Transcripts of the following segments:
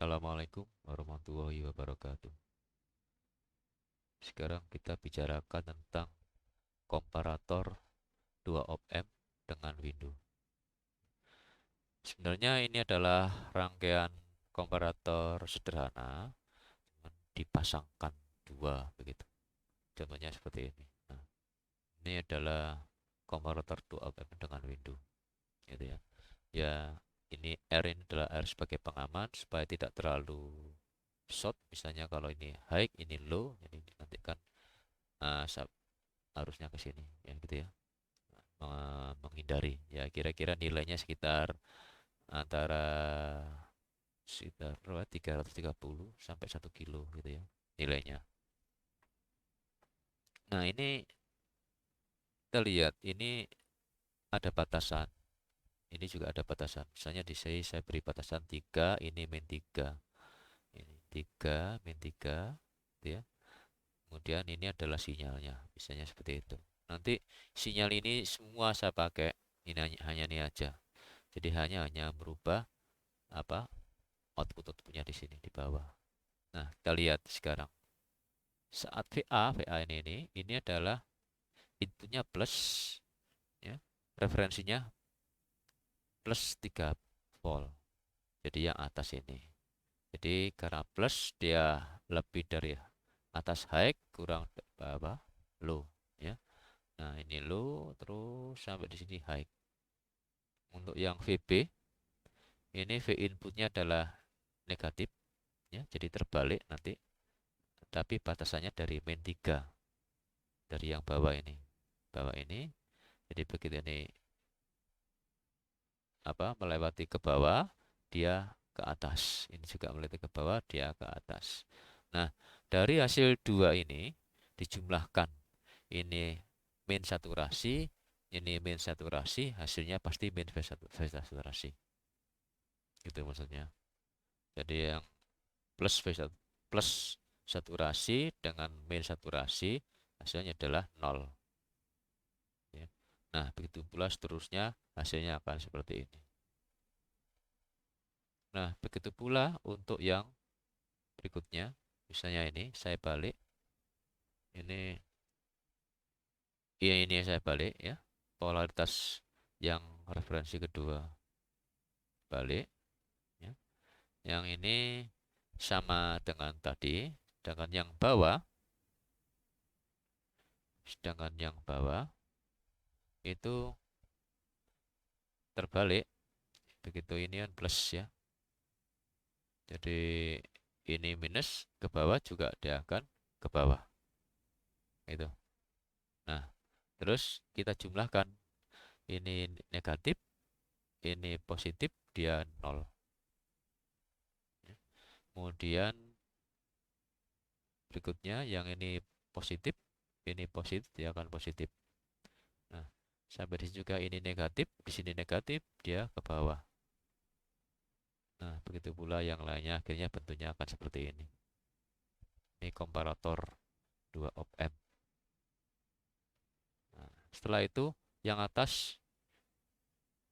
Assalamualaikum warahmatullahi wabarakatuh. Sekarang kita bicarakan tentang komparator 2 op amp dengan window. Sebenarnya ini adalah rangkaian komparator sederhana, dipasangkan dua begitu. Contohnya seperti ini. Nah, ini adalah komparator 2 op amp dengan window, gitu ya. Ya, ini R ini adalah R sebagai pengaman supaya tidak terlalu short. Misalnya kalau ini high, ini low, jadi nanti kan uh, harusnya ke sini ya gitu ya. Menghindari ya, kira-kira nilainya sekitar antara sekitar 330 sampai 1 kilo gitu ya nilainya. Nah, ini kita lihat ini ada batasan, ini juga ada batasan. Misalnya di sini saya beri batasan 3, ini min 3, ini 3 min 3 gitu ya. Kemudian ini adalah sinyalnya, misalnya seperti itu. Nanti sinyal ini semua saya pakai, ini hanya ini aja. Jadi hanya merubah apa outputnya di sini di bawah. Nah, kita lihat sekarang. Saat VA ini adalah inputnya plus, ya. Referensinya plus 3 volt. Jadi yang atas ini. Jadi karena plus dia lebih dari atas high kurang bawah low, ya. Nah, ini low terus sampai di sini high. Untuk yang VB ini V inputnya adalah negatif, ya. Jadi terbalik nanti. Tapi batasannya dari min 3, dari yang bawah ini. Jadi begitu ini melewati ke bawah, dia ke atas, ini juga melewati ke bawah, dia ke atas. Nah, dari hasil dua ini dijumlahkan, ini min saturasi, ini min saturasi, hasilnya pasti min saturasi, gitu maksudnya. Jadi yang plus saturasi dengan min saturasi, hasilnya adalah 0, ya. Nah, begitu pula seterusnya hasilnya akan seperti ini. Nah, begitu pula untuk yang berikutnya. Misalnya ini saya balik. Ini ini saya balik ya. Polaritas yang referensi kedua balik, ya. Yang ini sama dengan tadi, sedangkan yang bawah itu terbalik. Begitu ini kan plus, ya. Jadi ini minus ke bawah juga dia akan ke bawah. Itu. Nah, terus kita jumlahkan. Ini negatif, ini positif, dia 0. Kemudian berikutnya yang ini positif, dia akan positif. Nah, sampai di sini juga ini negatif, di sini negatif, dia ke bawah. Nah, begitu pula yang lainnya, akhirnya bentuknya akan seperti ini. Ini komparator 2 op amp. Nah, setelah itu yang atas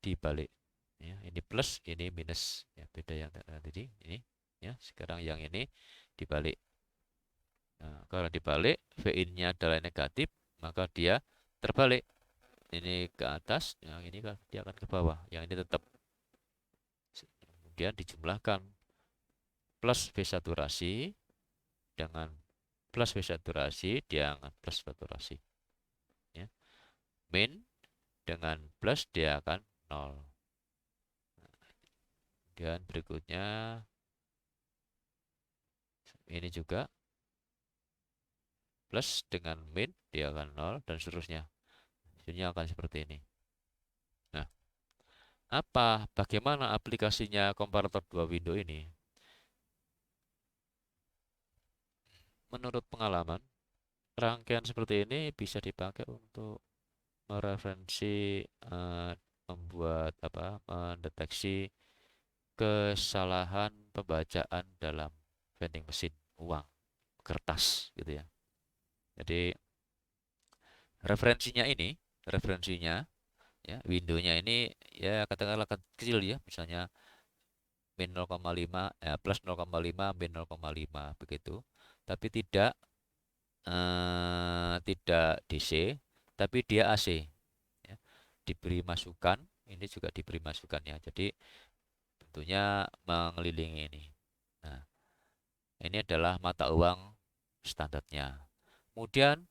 dibalik. Ya, ini plus, ini minus. Ya, beda yang tadi. Ini, ya. Sekarang yang ini dibalik. Nah, kalau dibalik, VIN-nya adalah negatif, maka dia terbalik. Ini ke atas, yang ini kan dia akan ke bawah. Yang ini tetap. Kemudian dijumlahkan plus V saturasi dengan plus V saturasi, dia akan plus saturasi. Ya. Min dengan plus, dia akan 0. Dan berikutnya ini juga plus dengan min, dia akan 0, dan seterusnya. Hasilnya akan seperti ini. Nah, bagaimana aplikasinya komparator 2 window ini? Menurut pengalaman, rangkaian seperti ini bisa dipakai untuk mereferensi, membuat mendeteksi kesalahan pembacaan dalam vending mesin uang kertas, gitu ya. Jadi referensinya, ya, windownya ini ya katakanlah kecil, ya, misalnya min 0,5 plus 0,5 min 0,5 begitu. Tapi tidak DC, tapi dia AC ya. Diberi masukan, ini juga diberi masukannya. Jadi tentunya mengelilingi ini. Nah, ini adalah mata uang standarnya. Kemudian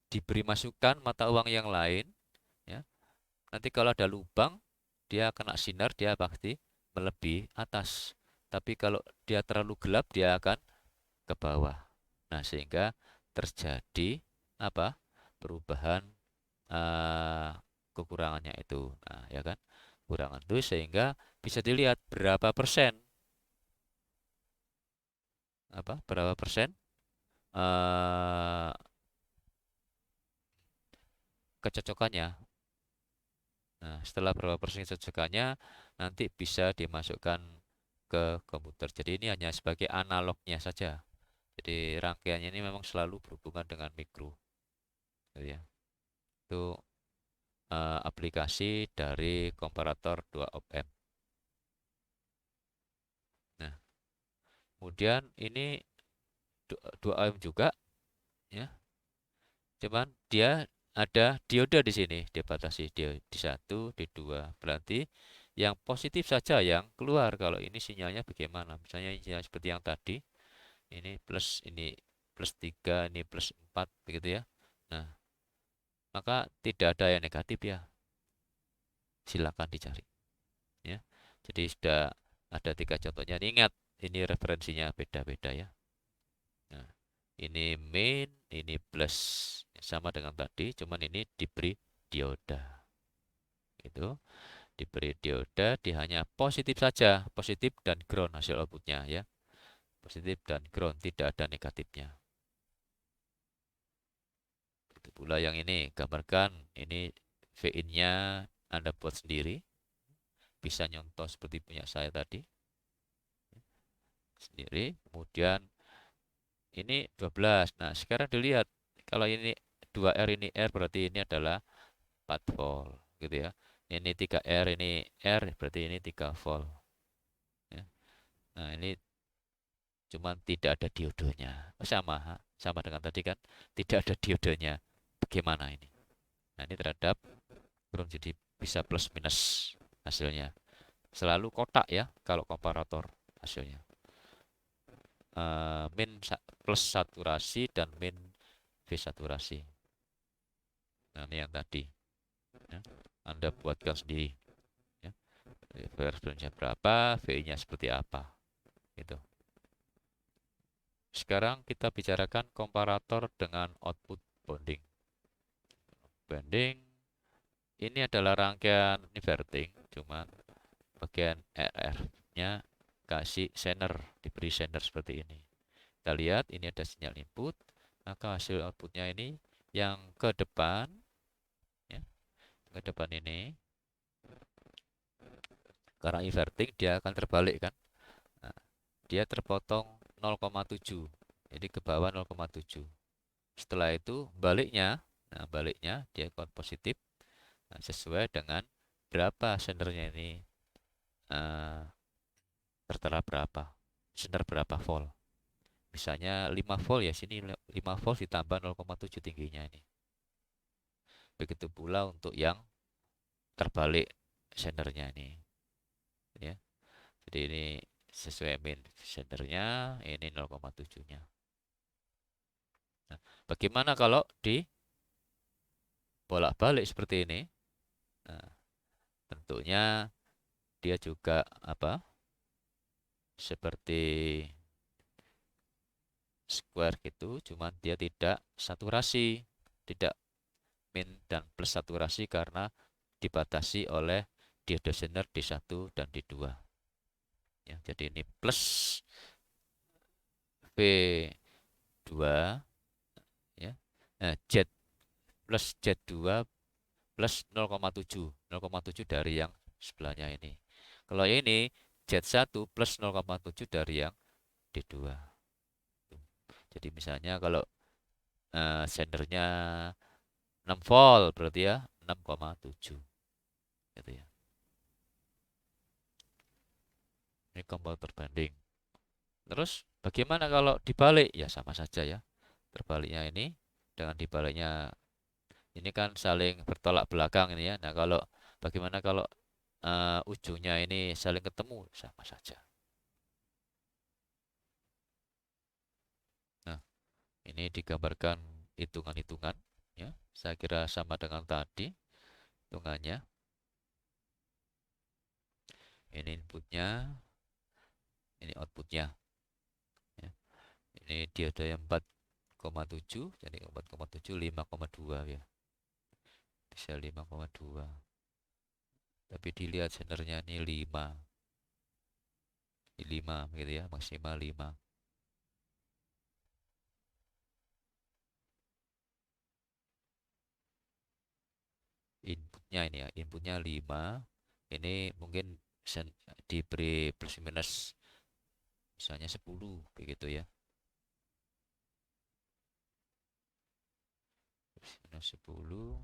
diberi masukan mata uang yang lain ya. Nanti kalau ada lubang, dia kena sinar, dia pasti melebihi atas. Tapi kalau dia terlalu gelap, dia akan ke bawah. Nah, sehingga terjadi apa? Perubahan kekurangannya itu. Nah, ya kan? Kekurangan itu sehingga bisa dilihat berapa persen berapa persen eh, kecocokannya. Nah, setelah berapa persen kecocokannya nanti bisa dimasukkan ke komputer. Jadi ini hanya sebagai analognya saja. Jadi rangkaiannya ini memang selalu berhubungan dengan mikro, gitu ya. Itu aplikasi dari komparator 2 op amp. Nah, kemudian ini 2 ohm juga ya. Cuman dia ada dioda di sini, dia batasi dia di 1, di 2. Berarti yang positif saja yang keluar. Kalau ini sinyalnya bagaimana? Misalnya sinyal seperti yang tadi, ini plus 3, ini plus 4 begitu ya. Nah, maka tidak ada yang negatif ya. Silakan dicari ya. Jadi sudah ada 3 contohnya. Ingat, ini referensinya beda-beda ya. Nah, ini main, ini plus. Sama dengan tadi, cuman ini diberi dioda. Itu diberi dioda, dia hanya positif saja, positif dan ground hasil outputnya ya. Positif dan ground, tidak ada negatifnya. Itu pula yang ini, gambarkan ini VIN-nya Anda buat sendiri. Bisa nyontoh seperti punya saya tadi. Sendiri, kemudian ini 12. Nah, sekarang dilihat kalau ini 2R ini R berarti ini adalah 4 volt gitu ya. Ini 3R ini R berarti ini 3 volt ya. Nah, ini cuman tidak ada diodonya. Sama dengan tadi kan, tidak ada diodonya. Bagaimana ini? Nah, ini terhadap ground jadi bisa plus minus hasilnya. Selalu kotak ya kalau komparator hasilnya. Min plus saturasi dan min V saturasi. Nah, ini yang tadi. Ya. Anda buatkan sendiri. Ya. V-nya berapa, V-nya seperti apa. Gitu. Sekarang kita bicarakan komparator dengan output bonding. Bonding ini adalah rangkaian inverting, cuman bagian RF-nya kasih sender, diberi sender seperti ini. Kita lihat ini ada sinyal input, maka hasil outputnya ini yang ke depan, ya, ke depan ini, karena inverting dia akan terbalik kan, nah, dia terpotong 0,7, jadi ke bawah 0,7. Setelah itu baliknya dia positif, nah, sesuai dengan berapa sendernya ini tertera berapa, sender berapa volt. Misalnya 5 volt ya, sini 5 volt ditambah 0,7 tingginya ini. Begitu pula untuk yang terbalik sendernya ini. Ya. Jadi ini sesuai min sendernya, ini 0,7-nya. Nah, bagaimana kalau di bolak-balik seperti ini? Nah, tentunya dia juga seperti square gitu, cuman dia tidak saturasi, tidak min dan plus saturasi karena dibatasi oleh dioda sender D1 dan D2. Ya, jadi ini plus V2 ya. Nah, Z plus Z2 plus 0,7. 0,7 dari yang sebelahnya ini. Kalau ini Z1 plus 0,7 dari yang D2. Jadi misalnya kalau sendernya 6 volt berarti ya 6,7 gitu ya. Ini komparator banding. Terus bagaimana kalau dibalik? Ya sama saja ya. Terbaliknya ini dengan dibaliknya ini kan saling bertolak belakang ini ya. Nah, kalau bagaimana kalau ujungnya ini saling ketemu? Sama saja. Nah, ini digambarkan hitungan-hitungan ya. Saya kira sama dengan tadi hitungannya. Ini inputnya, ini outputnya ya. Ini diode 4,7 jadi 4,7 5,2 ya. Bisa 5,2. Tapi dilihat sebenarnya ini 5. Ini 5 gitu ya, maksimal 5. Inputnya ini ya, inputnya 5. Ini mungkin diberi plus minus misalnya 10 begitu ya. Plus minus 10.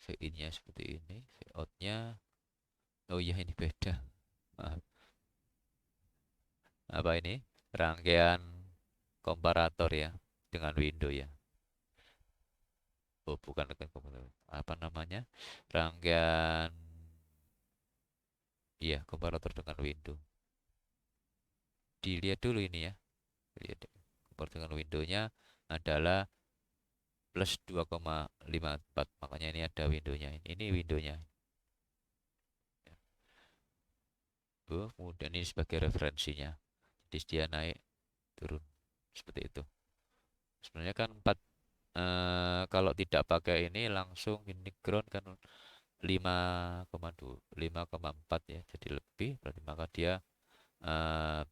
VIN-nya seperti ini, Vout-nya oh iya ini beda. Maaf. Apa ini? Rangkaian komparator ya dengan window ya. Oh, bukan dengan komparator. Apa namanya? Rangkaian iya, komparator dengan window. Dilihat dulu ini ya. Lihat komparator dengan window-nya adalah plus 2,54. Makanya ini ada window-nya. Ini window-nya. Oh, kemudian ini sebagai referensinya. Jadi dia naik turun seperti itu. Sebenarnya kan 4 kalau tidak pakai ini langsung ini ground kan 5,2 5,4 ya. Jadi lebih berarti maka dia eh,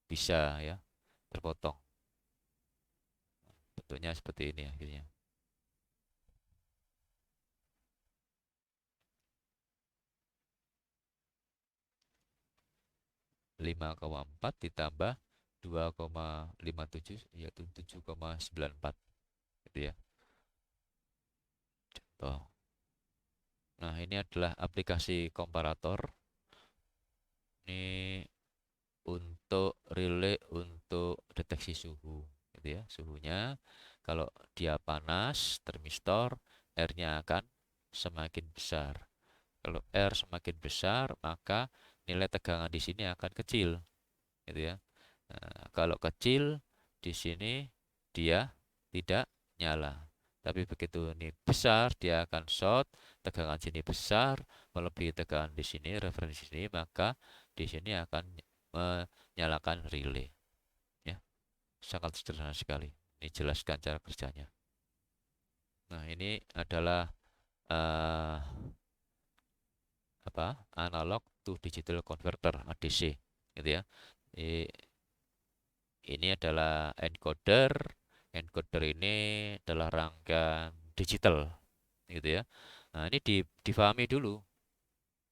bisa ya terpotong. Bentuknya seperti ini akhirnya. 5,4 ditambah 2,57 yaitu 7,94 gitu ya. Contoh. Nah, ini adalah aplikasi komparator. Ini untuk relay untuk deteksi suhu gitu ya. Suhunya kalau dia panas, termistor, R-nya akan semakin besar. Kalau R semakin besar, maka nilai tegangan di sini akan kecil gitu ya. Nah, kalau kecil di sini dia tidak nyala. Tapi begitu ini besar, dia akan short, tegangan sini besar, melebihi tegangan di sini, referensi sini, maka di sini akan menyalakan relay. Ya, sangat sederhana sekali. Ini jelaskan cara kerjanya. Nah, ini adalah uh, apa? Analog to digital converter (ADC), gitu ya. Ini adalah encoder. Encoder ini adalah rangkaian digital, gitu ya. Nah, ini difahami dulu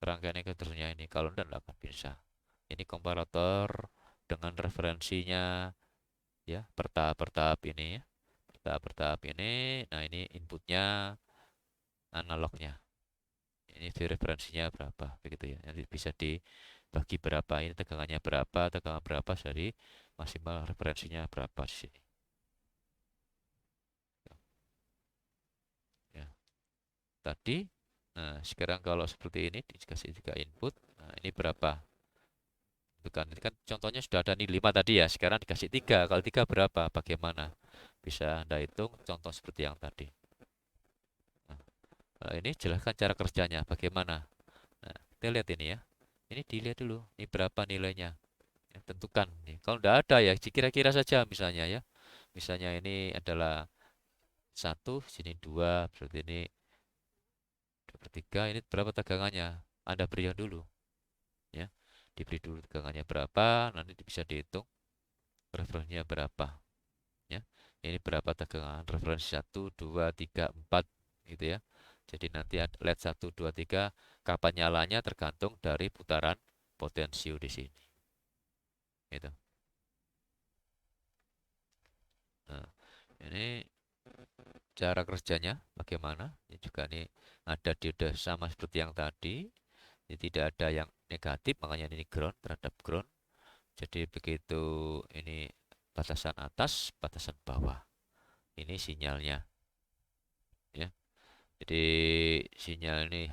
rangkaian encodernya ini. Kalau tidak akan bisa. Ini komparator dengan referensinya ya bertahap-bertahap ini ya. Bertahap-bertahap ini. Nah, ini inputnya analognya. Ini referensinya berapa begitu ya. Nanti bisa dibagi berapa ini tegangannya berapa, tegangan berapa dari maksimal referensinya berapa di sini. Ya. Tadi, nah sekarang kalau seperti ini dikasih 3 input, nah ini berapa? Itu kan, ini kan contohnya sudah ada nih 5 tadi ya, sekarang dikasih 3. Kalau 3 berapa? Bagaimana? Bisa Anda hitung contoh seperti yang tadi. Nah, ini jelaskan cara kerjanya, bagaimana. Nah, kita lihat ini ya. Ini dilihat dulu, ini berapa nilainya. Ya, tentukan. Nih. Kalau tidak ada ya, kira-kira saja misalnya ya. Misalnya ini adalah 1, sini 2, berarti ini 2/3, ini berapa tegangannya? Anda beri yang dulu. Ya, diberi dulu tegangannya berapa, nanti bisa dihitung referensinya berapa. Ya, ini berapa tegangan referensi 1, 2, 3, 4 gitu ya. Jadi nanti LED 1, 2, 3 kapan nyalanya tergantung dari putaran potensio di sini. Gitu. Nah, ini cara kerjanya bagaimana? Ini juga nih ada diode sama seperti yang tadi. Ini tidak ada yang negatif, makanya ini ground terhadap ground. Jadi begitu ini batasan atas, batasan bawah. Ini sinyalnya ya. Jadi sinyal ini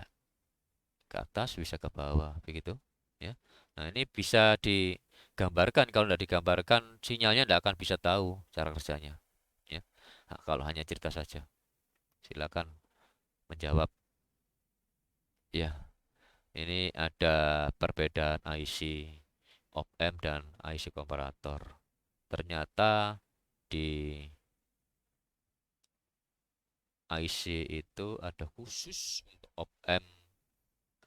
ke atas bisa ke bawah begitu ya. Nah, ini bisa digambarkan. Kalau tidak digambarkan sinyalnya tidak akan bisa tahu cara kerjanya ya. Nah, kalau hanya cerita saja. Silakan menjawab ya. Ini ada perbedaan IC op-amp dan IC komparator. Ternyata di IC itu ada khusus untuk op-amp,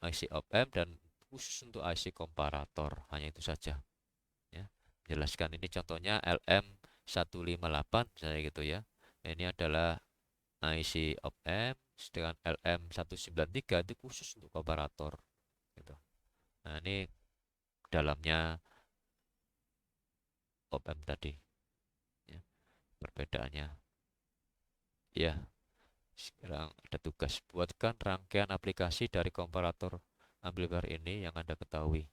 IC op-amp dan khusus untuk IC komparator. Hanya itu saja ya. Jelaskan ini contohnya LM158 misalnya gitu ya. Ini adalah IC op-amp, sedangkan LM193 itu khusus untuk komparator gitu. Nah, ini dalamnya op-amp tadi ya, perbedaannya. Ya, sekarang ada tugas buatkan rangkaian aplikasi dari komparator amplifier ini yang Anda ketahui.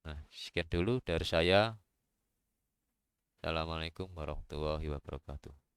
Nah, sekian dulu dari saya. Assalamualaikum warahmatullahi wabarakatuh.